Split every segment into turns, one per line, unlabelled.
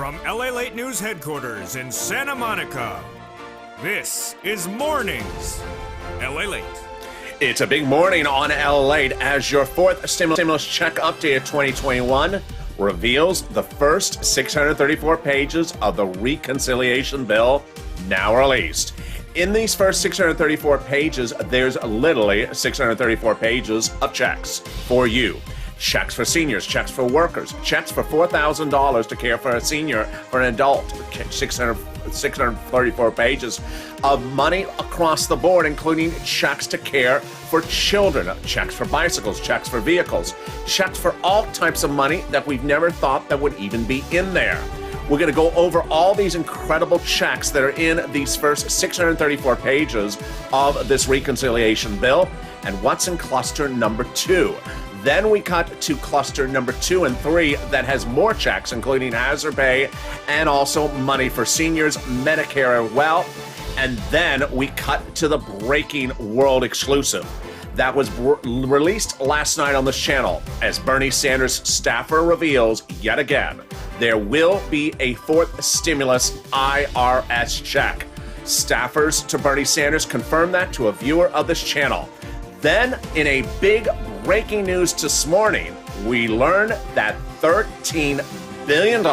From LALATE News Headquarters in Santa Monica, this is Mornings LALATE.
It's a big morning on LALATE as your fourth stimulus check update of 2021 reveals the first 634 pages of the reconciliation bill now released. In these first 634 pages, there's literally 634 pages of checks for you. Checks for seniors, checks for workers, checks for $4,000 to care for a senior, for an adult, 634 pages of money across the board, including checks to care for children, checks for bicycles, checks for vehicles, checks for all types of money that we've never thought that would even be in there. We're going to go over all these incredible checks that are in these first 634 pages of this reconciliation bill and what's in cluster number 2. Then we cut to cluster number 2 and 3 that has more checks, including hazard pay and also money for seniors, Medicare as well. And then we cut to the breaking world exclusive that was released last night on this channel as Bernie Sanders staffer reveals yet again there will be a fourth stimulus IRS check. Staffers to Bernie Sanders confirmed that to a viewer of this channel. Then, in a big breaking news this morning, we learn that $13 billion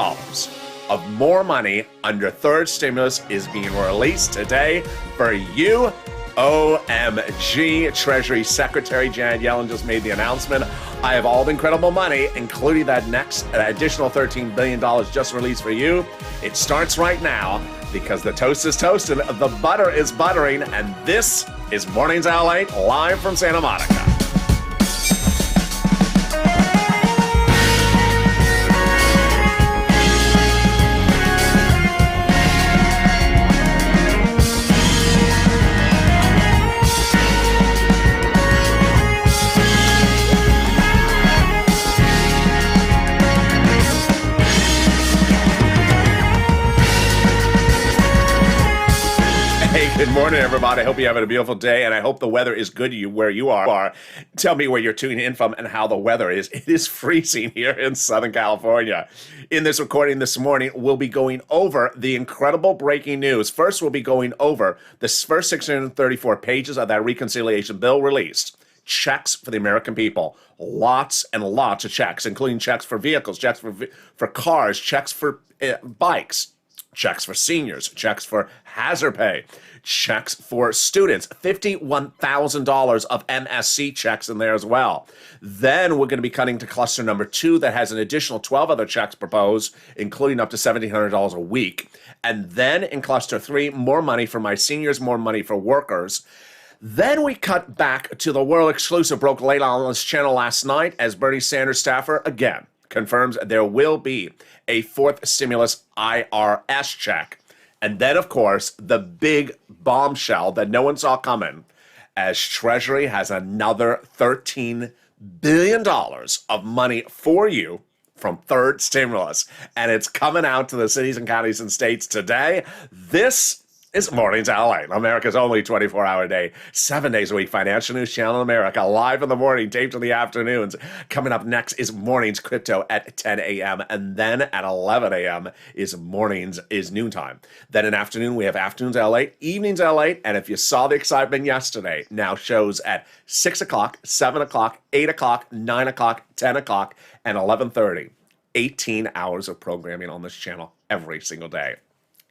of more money under third stimulus is being released today for you. OMG, Treasury Secretary Janet Yellen just made the announcement. I have all the incredible money, including that next additional $13 billion just released for you. It starts right now because the toast is toasting, the butter is buttering, and this is Mornings LALATE live from Santa Monica. Good morning, everybody. I hope you're having a beautiful day, and I hope the weather is good where you are. Tell me where you're tuning in from and how the weather is. It is freezing here in Southern California. In this recording this morning, we'll be going over the incredible breaking news. First, we'll be going over the first 634 pages of that reconciliation bill released. Checks for the American people. Lots and lots of checks, including checks for vehicles, checks for cars, checks for bikes, checks for seniors, checks for hazard pay, checks for students, $51,000 of MSC checks in there as well. Then we're going to be cutting to cluster number 2 that has an additional 12 other checks proposed, including up to $1,700 a week. And then in cluster 3, more money for my seniors, more money for workers. Then we cut back to the world exclusive broke late on this channel last night as Bernie Sanders staffer again confirms there will be a fourth stimulus IRS check. And then, of course, the big bombshell that no one saw coming as Treasury has another $13 billion of money for you from third stimulus. And it's coming out to the cities and counties and states today. This is Mornings LALATE, America's only 24-hour day, 7 days a week financial news channel in America, live in the morning, taped in the afternoons. Coming up next is Mornings Crypto at 10 a.m. And then at 11 a.m. is noontime. Then in afternoon, we have Afternoons LALATE, Evenings LALATE, and if you saw the excitement yesterday, now shows at 6 o'clock, 7 o'clock, 8 o'clock, 9 o'clock, 10 o'clock, and 11:30. 18 hours of programming on this channel every single day.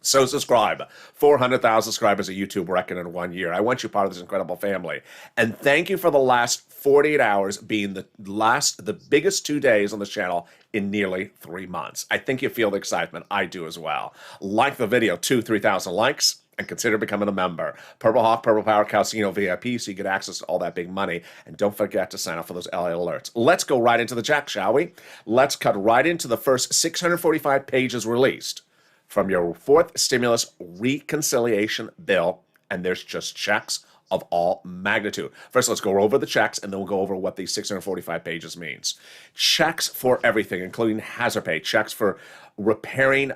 So subscribe. 400,000 subscribers at YouTube record in 1 year. I want you part of this incredible family. And thank you for the last 48 hours being the biggest 2 days on this channel in nearly 3 months. I think you feel the excitement. I do as well. Like the video, 3,000 likes, and consider becoming a member. Purple Hawk, Purple Power, Calcino VIP, so you get access to all that big money. And don't forget to sign up for those LA alerts. Let's go right into the check, shall we? Let's cut right into the first 645 pages released from your fourth stimulus reconciliation bill, and there's just checks of all magnitude. First, let's go over the checks, and then we'll go over what these 645 pages means. Checks for everything, including hazard pay, checks for repairing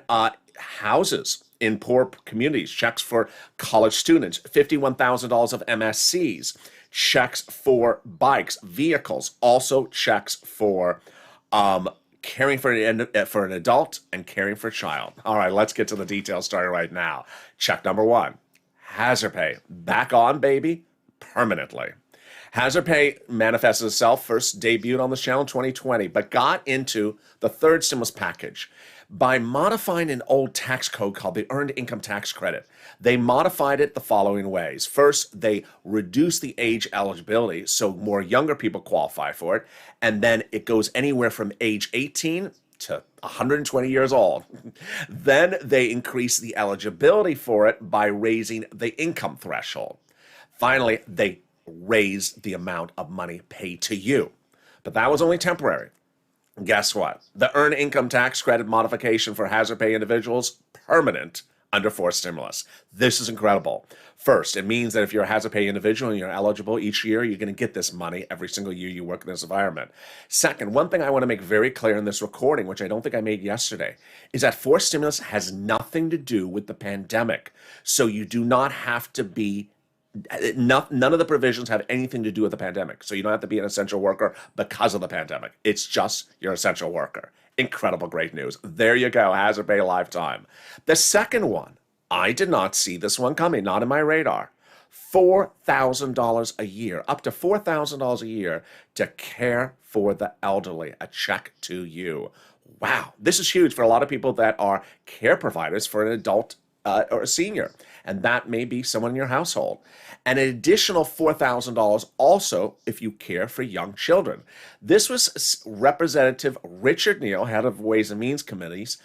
houses in poor communities, checks for college students, $51,000 of MSCs, checks for bikes, vehicles, also checks for caring for an adult, and caring for a child. All right, let's get to the details starting right now. Check number one, hazard pay. Back on, baby, permanently. Hazard pay manifested itself, first debuted on this channel in 2020, but got into the third stimulus package by modifying an old tax code called the Earned Income Tax Credit. They modified it the following ways. First, they reduced the age eligibility so more younger people qualify for it, and then it goes anywhere from age 18 to 120 years old. Then they increase the eligibility for it by raising the income threshold. Finally, they raise the amount of money paid to you. But that was only temporary. Guess what? The Earned Income Tax Credit modification for hazard pay individuals, permanent under forced stimulus. This is incredible. First, it means that if you're a hazard pay individual and you're eligible each year, you're going to get this money every single year you work in this environment. Second, one thing I want to make very clear in this recording, which I don't think I made yesterday, is that forced stimulus has nothing to do with the pandemic. So you do not have to be none of the provisions have anything to do with the pandemic. So you don't have to be an essential worker because of the pandemic. It's just you're an essential worker. Incredible, great news. There you go, hazard pay lifetime. The second one, I did not see this one coming, not in my radar. $4,000 a year, up to $4,000 a year to care for the elderly, a check to you. Wow, this is huge for a lot of people that are care providers for an adult or a senior, and that may be someone in your household. And an additional $4,000 also if you care for young children. This was Representative Richard Neal, head of Ways and Means Committee's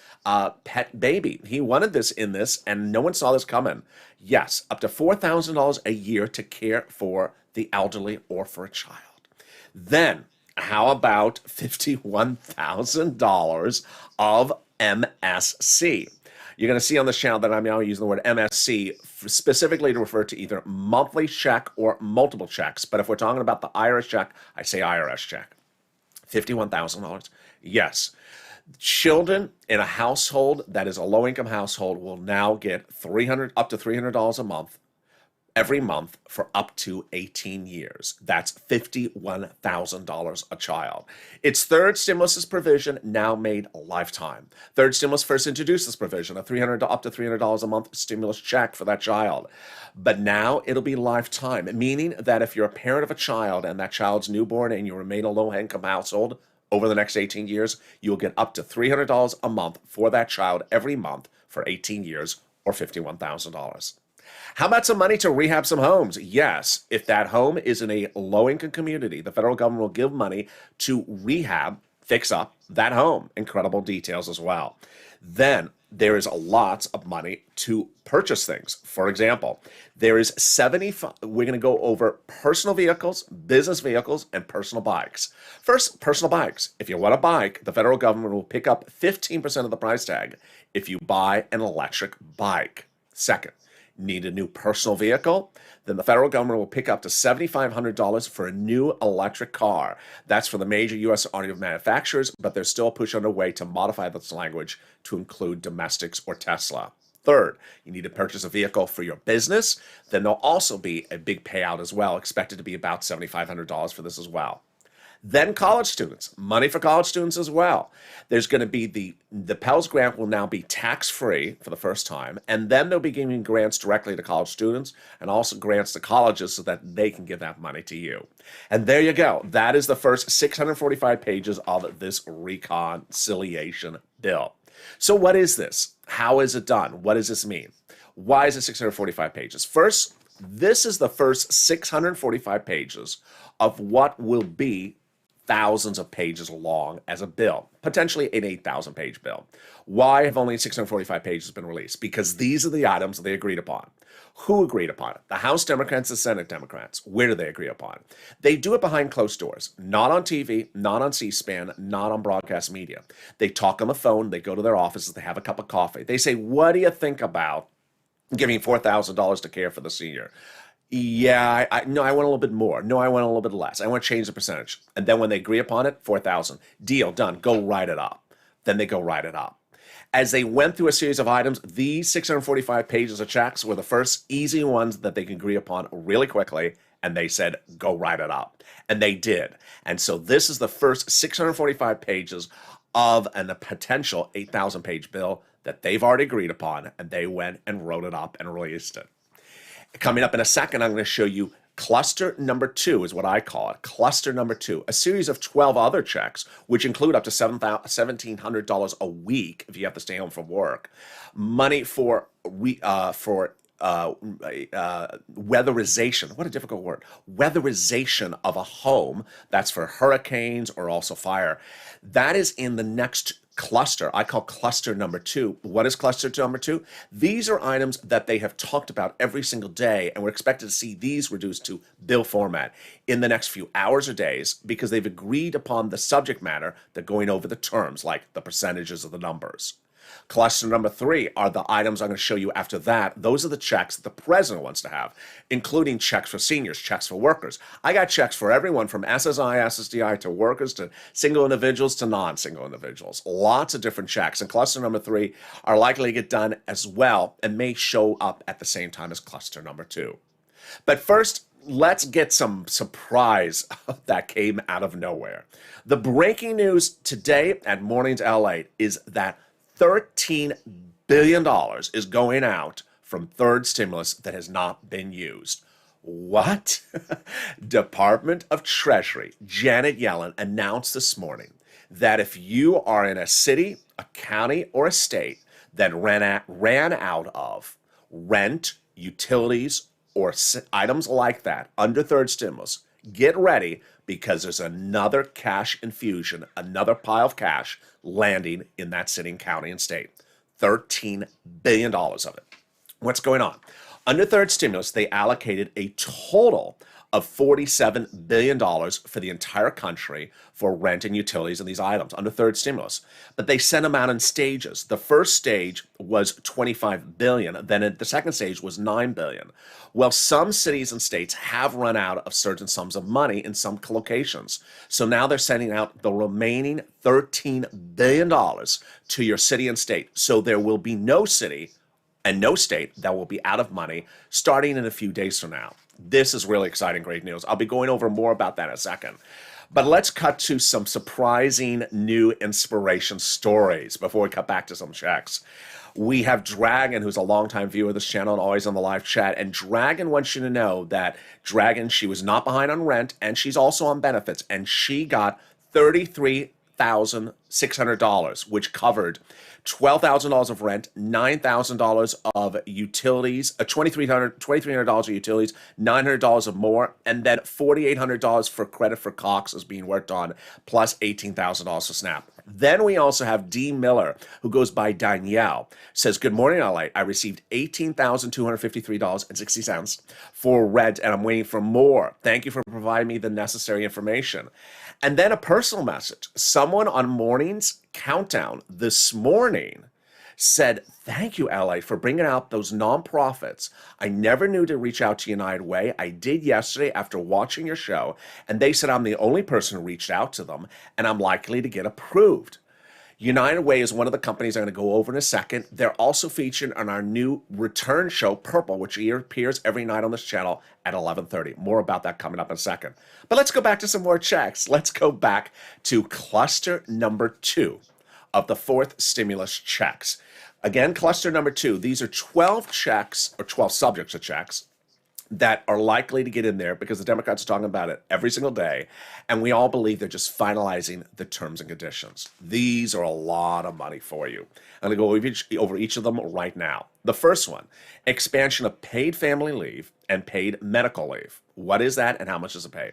pet baby. He wanted this in this, and no one saw this coming. Yes, up to $4,000 a year to care for the elderly or for a child. Then, how about $51,000 of MSC? You're going to see on this channel that I'm now using the word MSC specifically to refer to either monthly check or multiple checks. But if we're talking about the IRS check, I say IRS check. $51,000. Yes. Children in a household that is a low-income household will now get up to $300 a month every month for up to 18 years. That's $51,000 a child. It's third stimulus provision now made a lifetime. Third stimulus first introduced this provision, up to $300 a month stimulus check for that child. But now it'll be lifetime, meaning that if you're a parent of a child and that child's newborn and you remain a low-income household over the next 18 years, you'll get up to $300 a month for that child every month for 18 years or $51,000. How about some money to rehab some homes? Yes, if that home is in a low-income community, the federal government will give money to rehab, fix up that home. Incredible details as well. Then there is lots of money to purchase things. For example, there is we're going to go over personal vehicles, business vehicles, and personal bikes. First, personal bikes. If you want a bike, the federal government will pick up 15% of the price tag if you buy an electric bike. Second, need a new personal vehicle? Then the federal government will pick up to $7,500 for a new electric car. That's for the major U.S. automotive manufacturers, but there's still a push underway to modify this language to include domestics or Tesla. Third, you need to purchase a vehicle for your business. Then there'll also be a big payout as well, expected to be about $7,500 for this as well. Then college students, money for college students as well. There's going to be the Pell Grant will now be tax-free for the first time, and then they'll be giving grants directly to college students and also grants to colleges so that they can give that money to you. And there you go. That is the first 645 pages of this reconciliation bill. So what is this? How is it done? What does this mean? Why is it 645 pages? First, this is the first 645 pages of what will be thousands of pages long as a bill, potentially an 8,000-page bill. Why have only 645 pages been released? Because these are the items they agreed upon. Who agreed upon it? The House Democrats, the Senate Democrats. Where do they agree upon? They do it behind closed doors, not on TV, not on C-SPAN, not on broadcast media. They talk on the phone, they go to their offices, they have a cup of coffee. They say, what do you think about giving $4,000 to care for the senior? Yeah, no, I want a little bit more. No, I want a little bit less. I want to change the percentage. And then when they agree upon it, 4,000. Deal, done. Go write it up. Then they go write it up. As they went through a series of items, these 645 pages of checks were the first easy ones that they could agree upon really quickly, and they said, go write it up. And they did. And so this is the first 645 pages of a potential 8,000-page bill that they've already agreed upon, and they went and wrote it up and released it. Coming up in a second, I'm going to show you cluster number 2 is what I call it. Cluster number 2, a series of 12 other checks, which include up to $1,700 a week if you have to stay home from work. Money for weatherization. What a difficult word. Weatherization of a home. That's for hurricanes or also fire. That is in the next cluster. I call cluster number 2. What is cluster number 2? These are items that they have talked about every single day, and we're expected to see these reduced to bill format in the next few hours or days because they've agreed upon the subject matter. They're going over the terms like the percentages of the numbers. Cluster number 3 are the items I'm going to show you after that. Those are the checks that the president wants to have, including checks for seniors, checks for workers. I got checks for everyone from SSI, SSDI to workers to single individuals to non-single individuals. Lots of different checks. And cluster number 3 are likely to get done as well and may show up at the same time as cluster number 2. But first, let's get some surprise that came out of nowhere. The breaking news today at Mornings LALATE is that $13 billion is going out from third stimulus that has not been used. What? Department of Treasury, Janet Yellen, announced this morning that if you are in a city, a county, or a state that ran out of rent, utilities, or items like that under third stimulus, get ready because there's another cash infusion, another pile of cash landing in that city, county, and state. $13 billion of it. What's going on? Under third stimulus, they allocated a total of $47 billion for the entire country for rent and utilities and these items under third stimulus. But they sent them out in stages. The first stage was $25 billion. Then the second stage was $9 billion. Well, some cities and states have run out of certain sums of money in some locations. So now they're sending out the remaining $13 billion to your city and state. So there will be no city and no state that will be out of money starting in a few days from now. This is really exciting, great news. I'll be going over more about that in a second. But let's cut to some surprising new inspiration stories before we cut back to some checks. We have Dragon, who's a longtime viewer of this channel and always on the live chat. And Dragon wants you to know that Dragon, she was not behind on rent, and she's also on benefits. And she got $33,600, which covered $12,000 of rent, $9,000 of utilities, $2,300 of utilities, $900 of more, and then $4,800 for credit for Cox is being worked on, plus $18,000 for SNAP. Then we also have D. Miller, who goes by Danielle, says, "Good morning, LA. I received $18,253.60 for rent, and I'm waiting for more. Thank you for providing me the necessary information." And then a personal message. Someone on Morning's Countdown this morning said, "Thank you, LA, for bringing out those nonprofits. I never knew to reach out to United Way. I did yesterday after watching your show, and they said I'm the only person who reached out to them, and I'm likely to get approved." United Way is one of the companies I'm going to go over in a second. They're also featured on our new return show, Purple, which appears every night on this channel at 11:30. More about that coming up in a second. But let's go back to some more checks. Let's go back to cluster number 2 of the fourth stimulus checks. Again, cluster number 2, these are 12 checks, or 12 subjects of checks, that are likely to get in there because the Democrats are talking about it every single day, and we all believe they're just finalizing the terms and conditions. These are a lot of money for you. I'm going to go over each of them right now. The first one, expansion of paid family leave and paid medical leave. What is that and how much does it pay?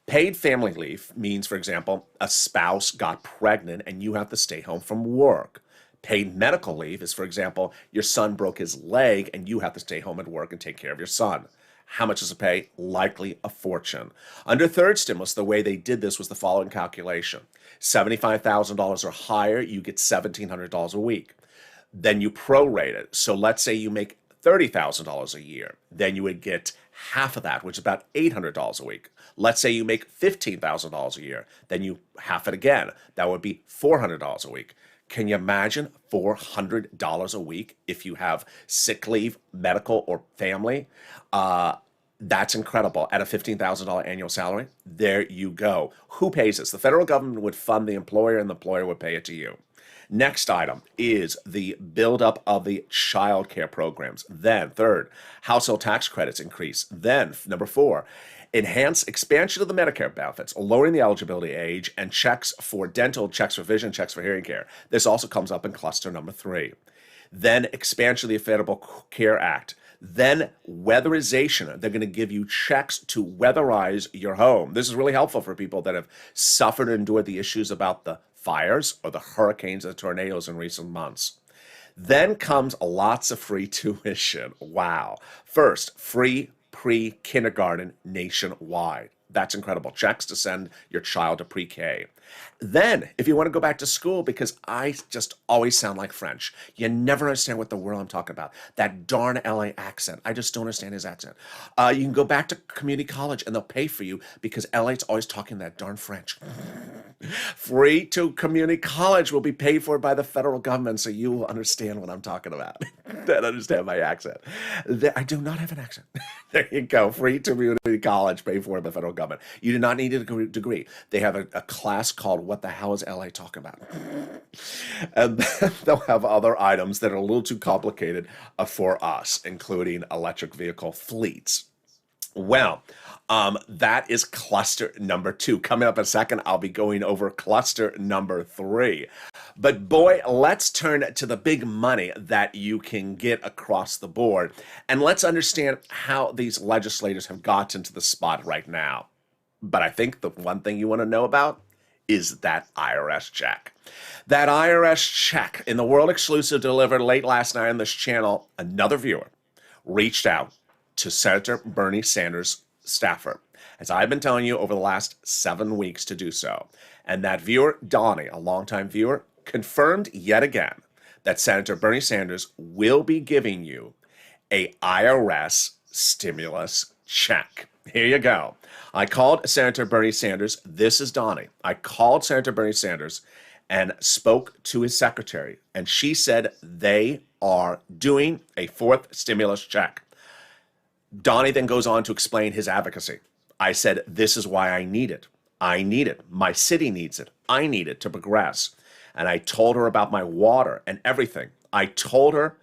Paid family leave means, for example, a spouse got pregnant and you have to stay home from work. Paid medical leave is, for example, your son broke his leg and you have to stay home at work and take care of your son. How much does it pay? Likely a fortune. Under third stimulus, the way they did this was the following calculation. $75,000 or higher, you get $1,700 a week. Then you prorate it. So let's say you make $30,000 a year. Then you would get half of that, which is about $800 a week. Let's say you make $15,000 a year. Then you half it again. That would be $400 a week. Can you imagine $400 a week if you have sick leave, medical, or family? That's incredible. At a $15,000 annual salary, there you go. Who pays this? The federal government would fund the employer and the employer would pay it to you. Next item is the buildup of the child care programs. Then, third, household tax credits increase. Then, number four, enhance expansion of the Medicare benefits, lowering the eligibility age, and checks for dental, checks for vision, checks for hearing care. This also comes up in cluster number 3. Then, expansion of the Affordable Care Act. Then weatherization. They're going to give you checks to weatherize your home. This is really helpful for people that have suffered and endured the issues about the fires or the hurricanes or the tornadoes in recent months. Then comes lots of free tuition. Wow. First, free pre-kindergarten nationwide. That's incredible. Checks to send your child to pre-K. Then, if you want to go back to school, because I just always sound like French, you never understand what the world I'm talking about. That darn LA accent. I just don't understand his accent. You can go back to community college and they'll pay for you because LA's always talking that darn French. Free to community college will be paid for by the federal government, so you will understand what I'm talking about. Don't understand my accent. I do not have an accent. There you go. Free to community college paid for by the federal government. You do not need a degree. They have a class called What the Hell is LA Talking About? And they'll have other items that are a little too complicated for us, including electric vehicle fleets. Well, that is cluster number 2. Coming up in a second, I'll be going over cluster number 3. But boy, let's turn to the big money that you can get across the board. And let's understand how these legislators have gotten to the spot right now. But I think the one thing you want to know about is that IRS check. That IRS check in the world exclusive delivered late last night on this channel, another viewer reached out to Senator Bernie Sanders' staffer, as I've been telling you over the last 7 weeks to do so. And that viewer, Donnie, a longtime viewer, confirmed yet again that Senator Bernie Sanders will be giving you a IRS stimulus check. Here you go. I called Senator Bernie Sanders. This is Donnie. I called Senator Bernie Sanders and spoke to his secretary, and she said they are doing a 4th stimulus check. Donnie then goes on to explain his advocacy. I said, this is why I need it. I need it. My city needs it. I need it to progress. And I told her about my water and everything. I told her,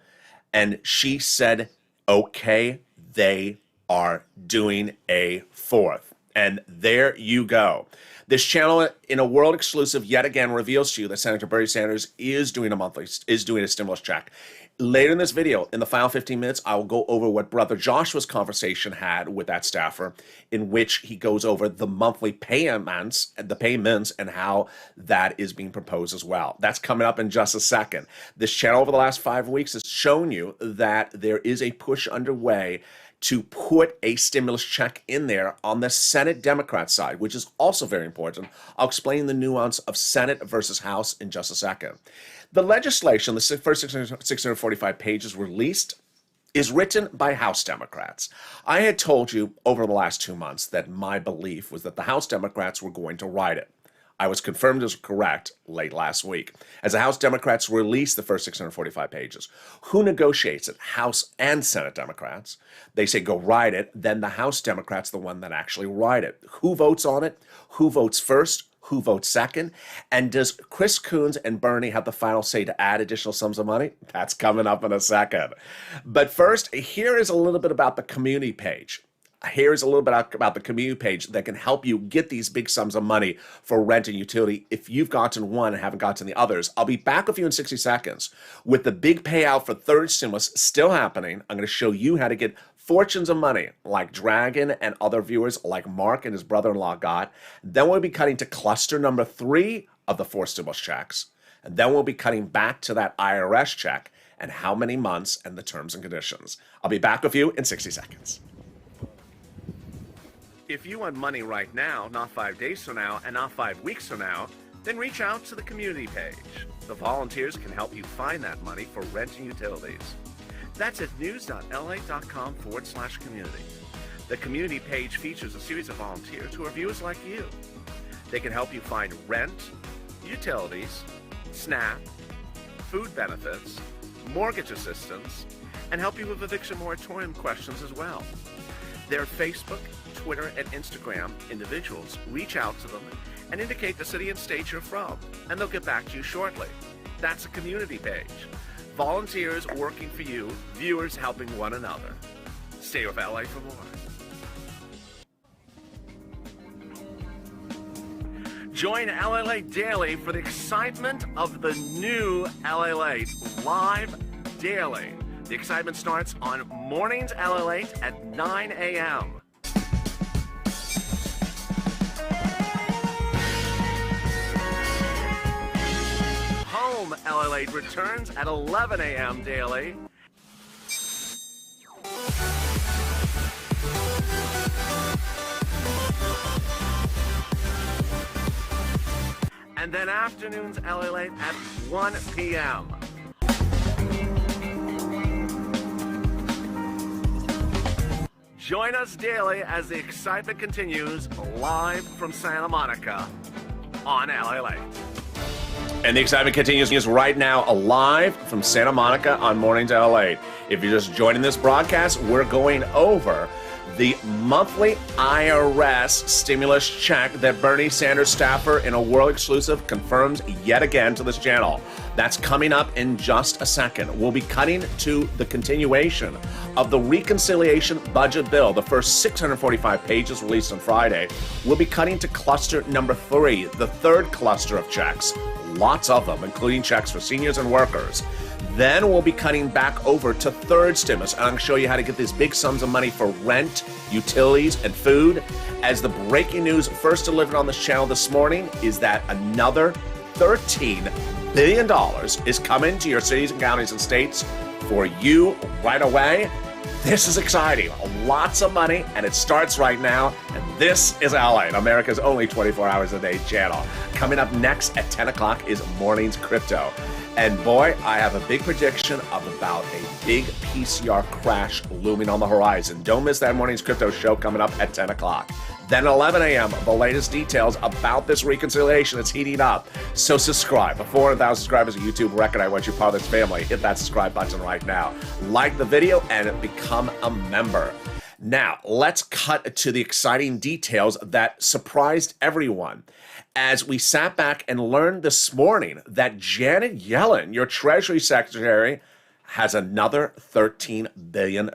and she said, okay, they are doing a 4th. And there you go. This channel, in a world exclusive, yet again reveals to you that Senator Bernie Sanders is doing a stimulus check. Later in this video, in the final 15 minutes, I will go over what Brother Joshua's conversation had with that staffer, in which he goes over the monthly payments, and how that is being proposed as well. That's coming up in just a second. This channel over the last 5 weeks has shown you that there is a push underway to put a stimulus check in there on the Senate Democrat side, which is also very important. I'll explain the nuance of Senate versus House in just a second. The legislation, the first 645 pages released, is written by House Democrats. I had told you over the last 2 months that my belief was that the House Democrats were going to write it. I was confirmed as correct late last week, as the House Democrats released the first 645 pages. Who negotiates it? House and Senate Democrats. They say, go write it. Then the House Democrats, the one that actually write it. Who votes on it? Who votes first? Who votes second? And does Chris Coons and Bernie have the final say to add additional sums of money? That's coming up in a second. But first, here is a little bit about the community page. Here's a little bit about the community page that can help you get these big sums of money for rent and utility if you've gotten one and haven't gotten the others. I'll be back with you in 60 seconds. With the big payout for third stimulus still happening, I'm going to show you how to get fortunes of money like Dragon and other viewers like Mark and his brother-in-law got. Then we'll be cutting to cluster number 3 of the 4 stimulus checks. And then we'll be cutting back to that IRS check and how many months and the terms and conditions. I'll be back with you in 60 seconds. If you want money right now, not 5 days from now, and not 5 weeks from now, then reach out to the community page. The volunteers can help you find that money for rent and utilities. That's at news.la.com/community. The community page features a series of volunteers who are viewers like you. They can help you find rent, utilities, SNAP, food benefits, mortgage assistance, and help you with eviction moratorium questions as well. Their Facebook, Twitter, and Instagram individuals reach out to them and indicate the city and state you're from, and they'll get back to you shortly. That's a community page. Volunteers working for you, viewers helping one another. Stay with LA for more. Join LALATE Daily for the excitement of the new LALATE live daily. The excitement starts on Mornings LALATE at 9 a.m. Home LALATE returns at 11 a.m. daily. And then afternoons LALATE at 1 p.m. Join us daily as the excitement continues live from Santa Monica on LALATE. And the excitement continues right now live from Santa Monica on Mornings LALATE. If you're just joining this broadcast, we're going over the monthly IRS stimulus check that Bernie Sanders staffer in a world exclusive confirms yet again to this channel. That's coming up in just a second. We'll be cutting to the continuation of the reconciliation budget bill, the first 645 pages released on Friday. We'll be cutting to cluster number 3, the third cluster of checks. Lots of them, including checks for seniors and workers. Then we'll be cutting back over to third stimulus, and I'm going to show you how to get these big sums of money for rent, utilities, and food. As the breaking news first delivered on this channel this morning is that another $13 billion is coming to your cities and counties and states for you right away. This is exciting. Lots of money, and it starts right now. And this is LA, America's only 24 hours a day channel. Coming up next at 10 o'clock is Mornings Crypto. And boy, I have a big prediction of about a big PCR crash looming on the horizon. Don't miss that Mornings Crypto show coming up at 10 o'clock. Then 11 a.m., the latest details about this reconciliation that's heating up. So subscribe. For 400,000 subscribers at YouTube record, I want you part of this family. Hit that subscribe button right now. Like the video and become a member. Now, let's cut to the exciting details that surprised everyone as we sat back and learned this morning that Janet Yellen, your Treasury Secretary, has another $13 billion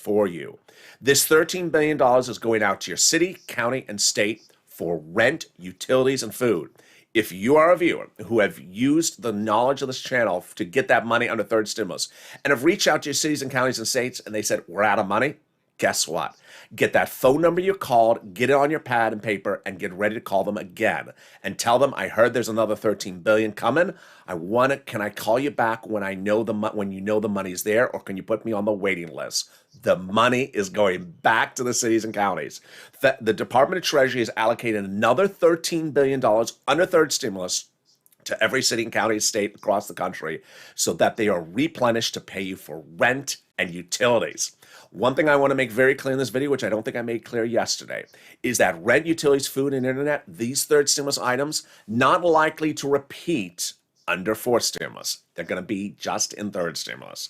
for you. This $13 billion is going out to your city, county, and state for rent, utilities, and food. If you are a viewer who have used the knowledge of this channel to get that money under third stimulus and have reached out to your cities and counties and states and they said, we're out of money, guess what? Get that phone number you called, get it on your pad and paper, and get ready to call them again. And tell them, I heard there's another $13 billion coming. Can I call you back when when you know the money's there, or can you put me on the waiting list? The money is going back to the cities and counties. The Department of Treasury has allocated another $13 billion under third stimulus to every city and county and state across the country so that they are replenished to pay you for rent and utilities. One thing I want to make very clear in this video, which I don't think I made clear yesterday, is that rent, utilities, food, and internet, these third stimulus items, not likely to repeat under fourth stimulus. They're going to be just in third stimulus.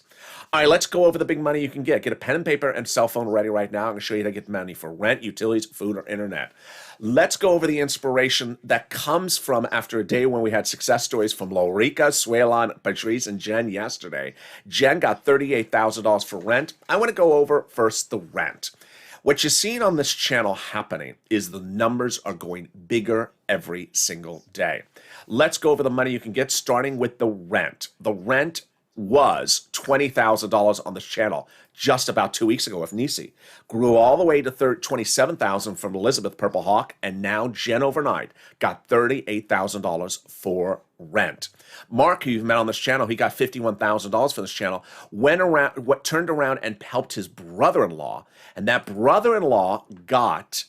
All right, let's go over the big money you can get. Get a pen and paper and cell phone ready right now. I'm going to show you how to get money for rent, utilities, food, or internet. Let's go over the inspiration that comes from after a day when we had success stories from Lorica, Suelan, Patrice, and Jen yesterday. Jen got $38,000 for rent. I want to go over first the rent. What you're seeing on this channel happening is the numbers are going bigger every single day. Let's go over the money you can get, starting with the rent. The rent was $20,000 on this channel just about 2 weeks ago with Nisi. Grew all the way to $27,000 from Elizabeth Purple Hawk, and now Jen overnight got $38,000 for rent. Mark, who you've met on this channel, he got $51,000 for this channel, turned around and helped his brother-in-law, and that brother-in-law got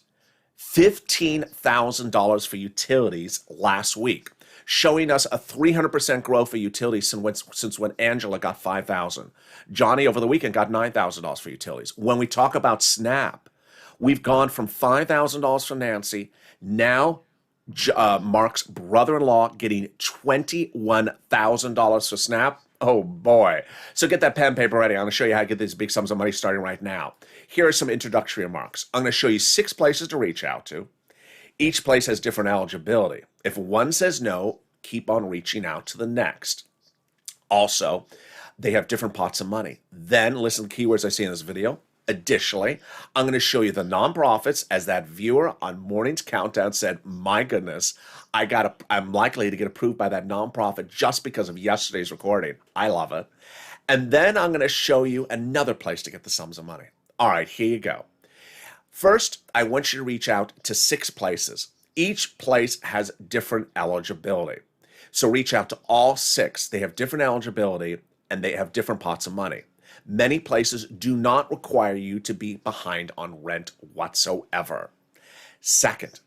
$15,000 for utilities last week, showing us a 300% growth for utilities since when Angela got $5,000. Johnny over the weekend got $9,000 for utilities. When we talk about SNAP, we've gone from $5,000 for Nancy, now Mark's brother-in-law getting $21,000 for SNAP. Oh boy. So get that pen and paper ready. I'm going to show you how to get these big sums of money starting right now. Here are some introductory remarks. I'm going to show you 6 places to reach out to. Each place has different eligibility. If one says no, keep on reaching out to the next. Also, they have different pots of money. Then listen to the keywords I see in this video. Additionally, I'm going to show you the nonprofits, as that viewer on Morning's Countdown said, my goodness, I'm likely to get approved by that nonprofit just because of yesterday's recording. I love it. And then I'm going to show you another place to get the sums of money. All right, here you go. First, I want you to reach out to 6 places. Each place has different eligibility. So reach out to all 6. They have different eligibility and they have different pots of money. Many places do not require you to be behind on rent whatsoever. Second,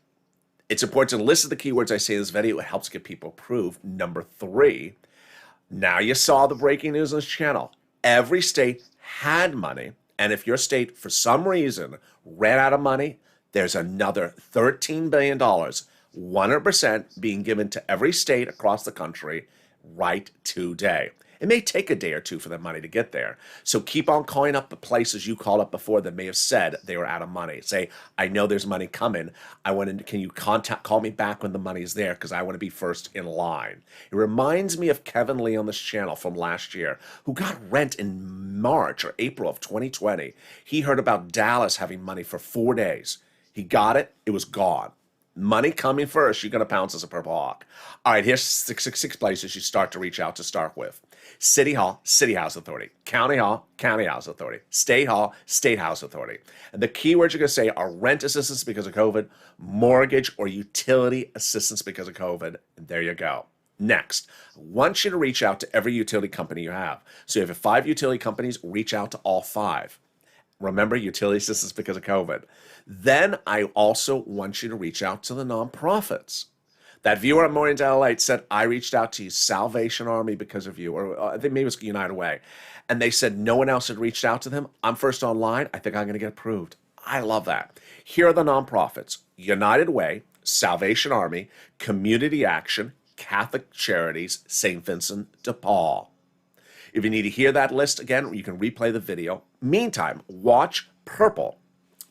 it's important to listen to the keywords I say in this video. It helps get people approved. Number 3, now you saw the breaking news on this channel. Every state had money, and if your state, for some reason, ran out of money, there's another $13 billion, 100% being given to every state across the country right today. It may take a day or two for the money to get there. So keep on calling up the places you called up before that may have said they were out of money. Say, I know there's money coming. Can you call me back when the money's there, because I want to be first in line. It reminds me of Kevin Lee on this channel from last year, who got rent in March or April of 2020. He heard about Dallas having money for 4 days. He got it. It was gone. Money coming first, you're going to pounce as a purple hawk. All right, here's six places you start to reach out to start with. City Hall, City House Authority. County Hall, County House Authority. State Hall, State House Authority. And the keywords you're going to say are rent assistance because of COVID, mortgage or utility assistance because of COVID. And there you go. Next, I want you to reach out to every utility company you have. So if you have 5 utility companies, reach out to all 5. Remember, utility assistance because of COVID. Then I also want you to reach out to the nonprofits. That viewer on Morning's LALATE said, I reached out to you, Salvation Army, because of you, or I think maybe it was United Way. And they said no one else had reached out to them. I'm first online. I think I'm going to get approved. I love that. Here are the nonprofits: United Way, Salvation Army, Community Action, Catholic Charities, St. Vincent de Paul. If you need to hear that list again, you can replay the video. Meantime, watch Purple.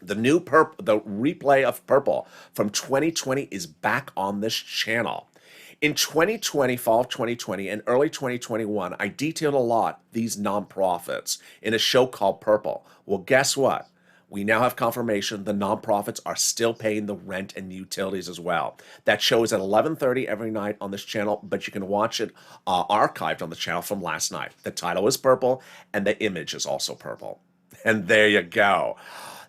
The replay of Purple from 2020 is back on this channel. In 2020, fall of 2020, and early 2021, I detailed a lot these nonprofits in a show called Purple. Well, guess what? We now have confirmation the nonprofits are still paying the rent and utilities as well. That show is at 11:30 every night on this channel, but you can watch it archived on the channel from last night. The title is Purple, and the image is also purple. And there you go.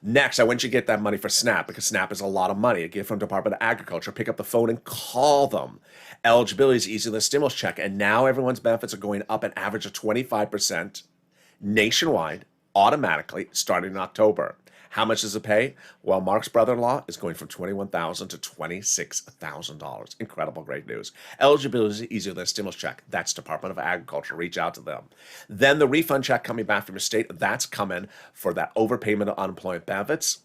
Next, I want you to get that money for SNAP, because SNAP is a lot of money. Get it from Department of Agriculture. Pick up the phone and call them. Eligibility is easier than a stimulus check, and now everyone's benefits are going up an average of 25% nationwide, automatically, starting in October. How much does it pay? Well, Mark's brother-in-law is going from $21,000 to $26,000. Incredible, great news. Eligibility is easier than a stimulus check. That's Department of Agriculture. Reach out to them. Then the refund check coming back from your state, that's coming for that overpayment of unemployment benefits.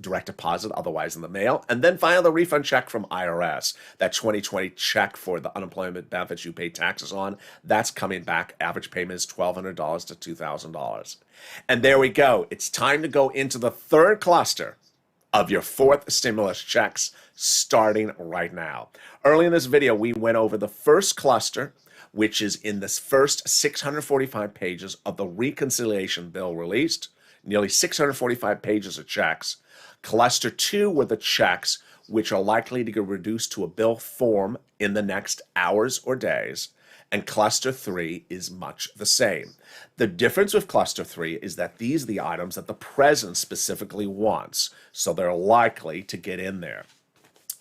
Direct deposit, otherwise in the mail. And then finally, the refund check from IRS. That 2020 check for the unemployment benefits you pay taxes on, that's coming back. Average payment is $1,200 to $2,000. And there we go. It's time to go into the 3rd cluster of your 4th stimulus checks, starting right now. Early in this video, we went over the first cluster, which is in this first 645 pages of the reconciliation bill released. Nearly 645 pages of checks. Cluster 2 were the checks which are likely to get reduced to a bill form in the next hours or days. And cluster 3 is much the same. The difference with cluster 3 is that these are the items that the president specifically wants, so they're likely to get in there.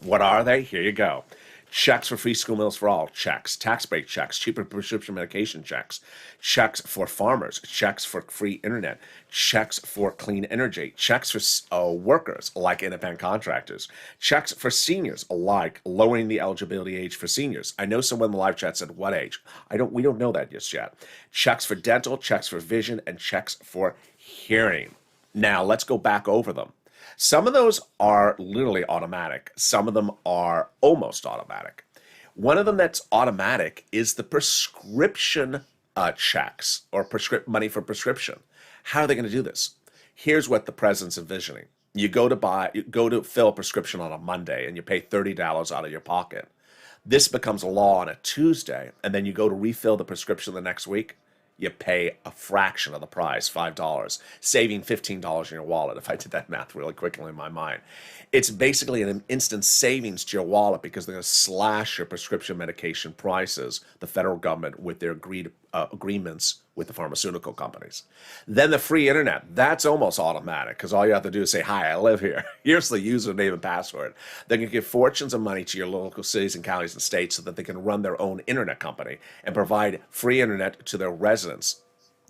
What are they? Here you go. Checks for free school meals for all, checks. Tax break checks, cheaper prescription medication checks, checks for farmers, checks for free internet, checks for clean energy, checks for workers like independent contractors, checks for seniors like lowering the eligibility age for seniors. I know someone in the live chat said, what age? We don't know that just yet. Checks for dental, checks for vision, and checks for hearing. Now let's go back over them. Some of those are literally automatic. Some of them are almost automatic. One of them that's automatic is the prescription checks or money for prescription. How are they going to do this? Here's what the president's envisioning. You go to fill a prescription on a Monday and you pay $30 out of your pocket. This becomes law on a Tuesday, and then you go to refill the prescription the next week. You pay a fraction of the price, $5, saving $15 in your wallet, if I did that math really quickly in my mind. It's basically an instant savings to your wallet because they're going to slash your prescription medication prices, the federal government, with their agreements with the pharmaceutical companies. Then the free internet, that's almost automatic because all you have to do is say, hi, I live here. Here's the username and password. They're going to give fortunes of money to your local cities and counties and states so that they can run their own internet company and provide free internet to their residents.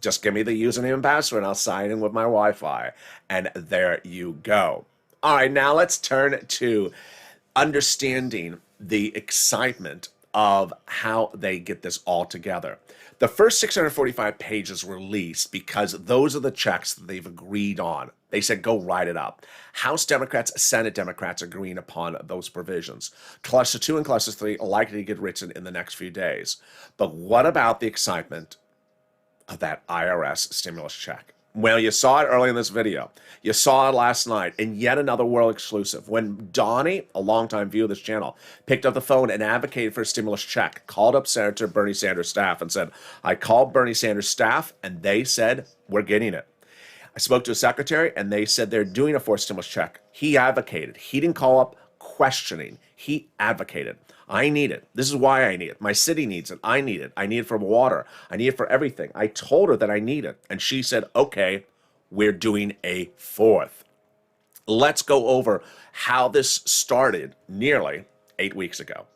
Just give me the username and password and I'll sign in with my Wi-Fi. And there you go. All right, now let's turn to understanding the excitement of how they get this all together. The first 645 pages released because those are the checks that they've agreed on. They said, go write it up. House Democrats, Senate Democrats agreeing upon those provisions. Cluster 2 and Cluster 3 are likely to get written in the next few days. But what about the excitement of that IRS stimulus check? Well, you saw it early in this video. You saw it last night in yet another world exclusive when Donnie, a longtime viewer of this channel, picked up the phone and advocated for a stimulus check, called up Senator Bernie Sanders' staff and said, I called Bernie Sanders' staff and they said, we're getting it. I spoke to a secretary and they said they're doing a forced stimulus check. He advocated. He didn't call up questioning. He advocated. I need it. This is why I need it. My city needs it. I need it. I need it for water. I need it for everything. I told her that I need it. And she said, okay, we're doing a fourth. Let's go over how this started nearly 8 weeks ago.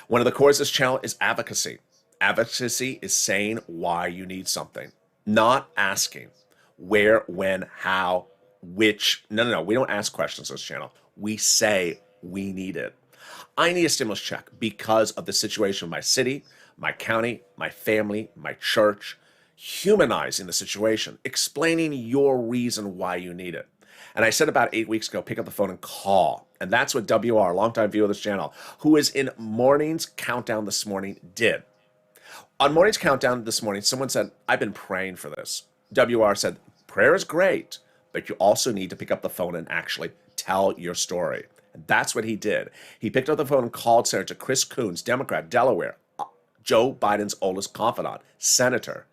One of the cores of this channel is advocacy. Advocacy is saying why you need something, not asking where, when, how, which. No. We don't ask questions on this channel. We say we need it. I need a stimulus check because of the situation of my city, my county, my family, my church, humanizing the situation, explaining your reason why you need it. And I said about 8 weeks ago, pick up the phone and call. And that's what WR, longtime viewer of this channel, who is in Morning's Countdown this morning, did. On Morning's Countdown this morning, someone said, I've been praying for this. WR said, prayer is great, but you also need to pick up the phone and actually tell your story. And that's what he did. He picked up the phone and called Senator Chris Coons, Democrat, Delaware, Joe Biden's oldest confidant, senator,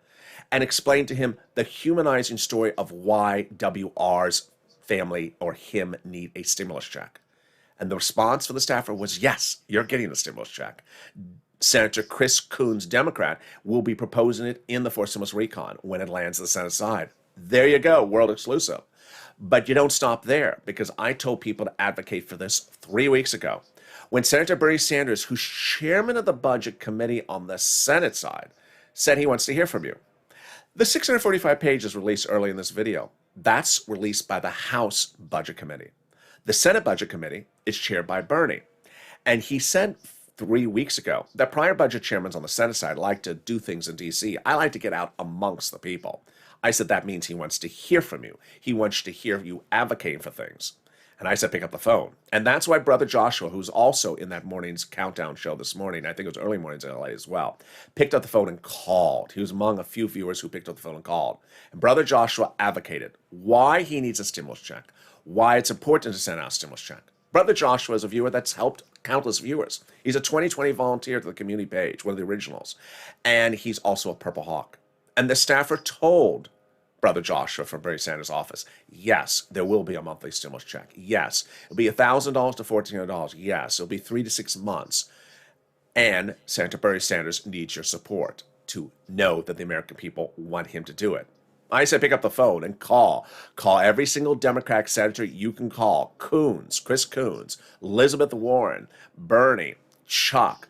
and explained to him the humanizing story of why WR's family or him need a stimulus check. And the response from the staffer was, yes, you're getting a stimulus check. Senator Chris Coons, Democrat, will be proposing it in the forced stimulus recon when it lands on the Senate side. There you go, world exclusive. But you don't stop there, because I told people to advocate for this 3 weeks ago when Senator Bernie Sanders, who's chairman of the Budget Committee on the Senate side, said he wants to hear from you. The 645 pages released early in this video, that's released by the House Budget Committee. The Senate Budget Committee is chaired by Bernie. And he said 3 weeks ago that prior budget chairmen on the Senate side like to do things in D.C. I like to get out amongst the people. I said that means he wants to hear from you. He wants to hear you advocating for things. And I said, pick up the phone. And that's why Brother Joshua, who's also in that Morning's Countdown show this morning, I think it was early mornings in LA as well, picked up the phone and called. He was among a few viewers who picked up the phone and called. And Brother Joshua advocated why he needs a stimulus check, why it's important to send out a stimulus check. Brother Joshua is a viewer that's helped countless viewers. He's a 2020 volunteer to the community page, one of the originals. And he's also a Purple Hawk. And the staffer told Brother Joshua from Bernie Sanders' office, yes, there will be a monthly stimulus check. Yes, it'll be $1,000 to $1,400. Yes, it'll be 3 to 6 months. And Senator Bernie Sanders needs your support to know that the American people want him to do it. I said pick up the phone and call. Call every single Democratic senator you can call. Coons, Chris Coons, Elizabeth Warren, Bernie, Chuck.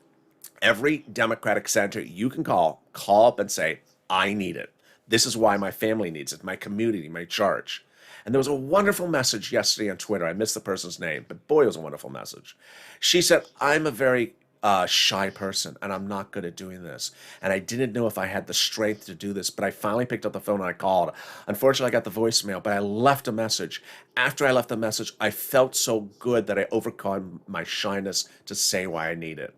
Every Democratic senator you can call up and say, I need it. This is why my family needs it, my community, my church. And there was a wonderful message yesterday on Twitter. I missed the person's name, but boy, it was a wonderful message. She said, I'm a very shy person, and I'm not good at doing this. And I didn't know if I had the strength to do this, but I finally picked up the phone and I called. Unfortunately, I got the voicemail, but I left a message. After I left the message, I felt so good that I overcome my shyness to say why I need it.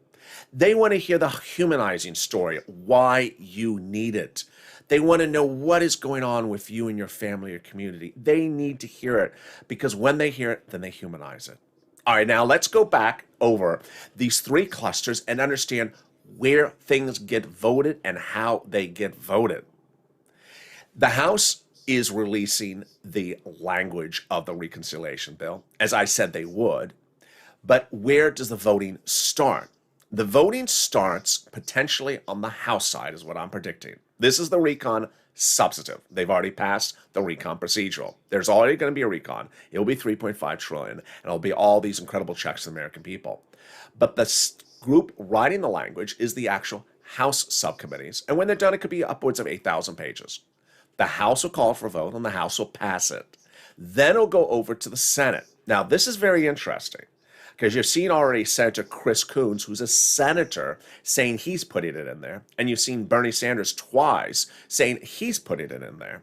They want to hear the humanizing story, why you need it. They want to know what is going on with you and your family or community. They need to hear it because when they hear it, then they humanize it. All right, now let's go back over these three clusters and understand where things get voted and how they get voted. The House is releasing the language of the reconciliation bill, as I said they would, but where does the voting start? The voting starts potentially on the House side, is what I'm predicting. This is the recon substantive. They've already passed the recon procedural. There's already going to be a recon. It'll be 3.5 trillion, and it'll be all these incredible checks to the American people. But the group writing the language is the actual House subcommittees, and when they're done, it could be upwards of 8,000 pages. The House will call for a vote, and the House will pass it. Then it'll go over to the Senate. Now, this is very interesting, because you've seen already Senator Chris Coons, who's a senator, saying he's putting it in there. And you've seen Bernie Sanders twice saying he's putting it in there.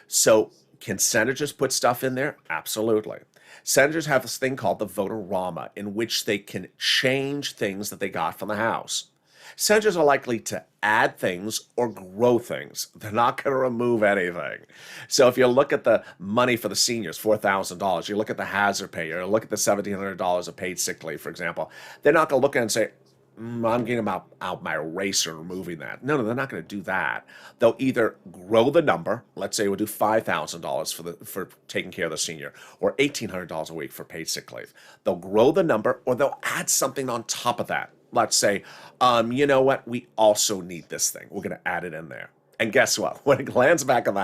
So can senators put stuff in there? Absolutely. Senators have this thing called the vote-a-rama, in which they can change things that they got from the House. Senators are likely to add things or grow things. They're not going to remove anything. So if you look at the money for the seniors, $4,000, you look at the hazard pay, or look at the $1,700 of paid sick leave, for example, they're not going to look at it and say, I'm getting out my eraser, removing that. No, they're not going to do that. They'll either grow the number. Let's say we'll do $5,000 for taking care of the senior, or $1,800 a week for paid sick leave. They'll grow the number, or they'll add something on top of that. Let's say, you know what? We also need this thing. We're going to add it in there. And guess what? When it lands back in the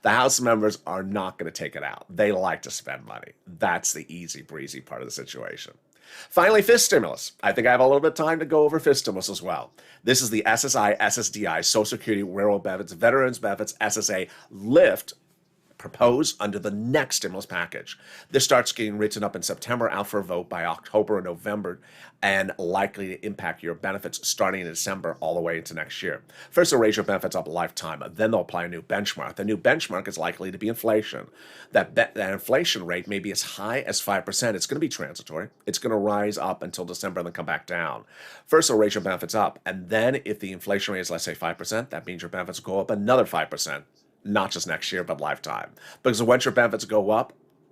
House members are not going to take it out. They like to spend money. That's the easy breezy part of the situation. Finally, fifth stimulus. I think I have a little bit of time to go over fifth stimulus as well. This is the SSI, SSDI, Social Security, Railroad Benefits, Veterans Benefits, SSA, lift proposed under the next stimulus package. This starts getting written up in September, out for a vote by October and November, and likely to impact your benefits starting in December all the way into next year. First, they'll raise your benefits up a lifetime. Then they'll apply a new benchmark. The new benchmark is likely to be inflation. That inflation rate may be as high as 5%. It's going to be transitory. It's going to rise up until December and then come back down. First, they'll raise your benefits up. And then if the inflation rate is, let's say, 5%, that means your benefits will go up another 5%. Not just next year, but lifetime. Because once your benefits go up,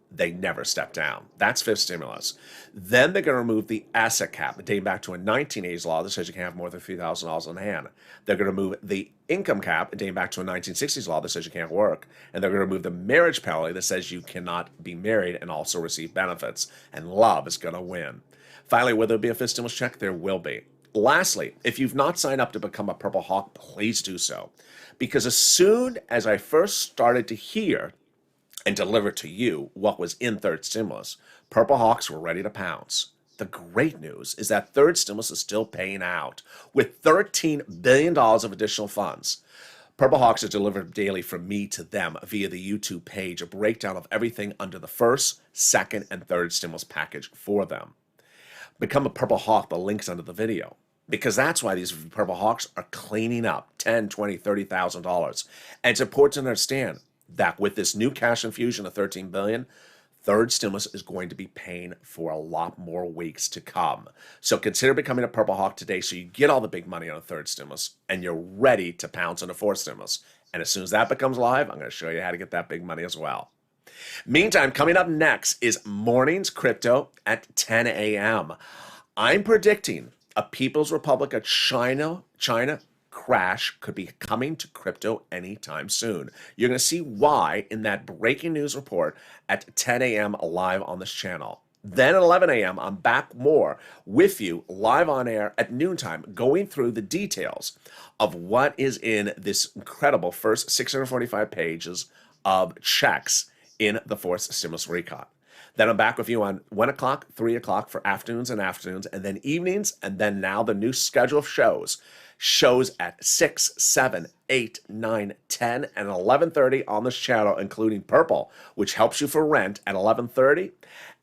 they never step down. That's fifth stimulus. Then they're going to remove the asset cap, dating back to a 1980s law that says you can't have more than $3,000 in hand. They're going to remove the income cap, dating back to a 1960s law that says you can't work. And they're going to remove the marriage penalty that says you cannot be married and also receive benefits. And love is going to win. Finally, will there be a fifth stimulus check? There will be. Lastly, if you've not signed up to become a Purple Hawk, please do so. Because as soon as I first started to hear and deliver to you what was in third stimulus, Purple Hawks were ready to pounce. The great news is that third stimulus is still paying out with $13 billion of additional funds. Purple Hawks are delivered daily from me to them via the YouTube page, a breakdown of everything under the first, second, and third stimulus package for them. Become a Purple Hawk, the link's under the video. Because that's why these Purple Hawks are cleaning up $10,000, $20,000, $30,000. And it's important to understand that with this new cash infusion of $13 billion, third stimulus is going to be paying for a lot more weeks to come. So consider becoming a Purple Hawk today so you get all the big money on a third stimulus and you're ready to pounce on a fourth stimulus. And as soon as that becomes live, I'm going to show you how to get that big money as well. Meantime, coming up next is Mornings Crypto at 10 a.m. I'm predicting a People's Republic of China crash could be coming to crypto anytime soon. You're going to see why in that breaking news report at 10 a.m. live on this channel. Then at 11 a.m., I'm back more with you live on air at noontime, going through the details of what is in this incredible first 645 pages of checks in the fourth stimulus recon. Then I'm back with you on 1 o'clock, 3 o'clock for afternoons, and then evenings, and then now the new schedule of shows at 6, 7, 8, 9, 10, and 11:30 on this channel, including Purple, which helps you for rent at 11:30,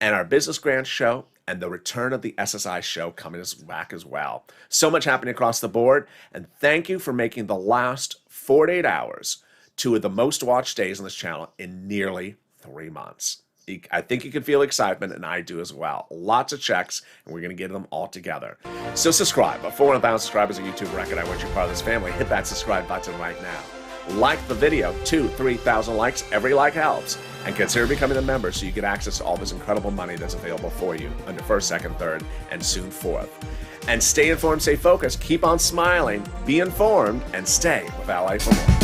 and our Business Grant show, and the return of the SSI show coming back as well. So much happening across the board, and thank you for making the last 48 hours two of the most watched days on this channel in nearly 3 months. I think you can feel excitement, and I do as well. Lots of checks, and we're going to get them all together. So subscribe. 400,000 subscribers, a YouTube record. I want you part of this family. Hit that subscribe button right now. Like the video. 2,000-3,000 likes. Every like helps. And consider becoming a member so you get access to all this incredible money that's available for you under first, second, third, and soon fourth. And stay informed, stay focused, keep on smiling, be informed, and stay with LALATE for more.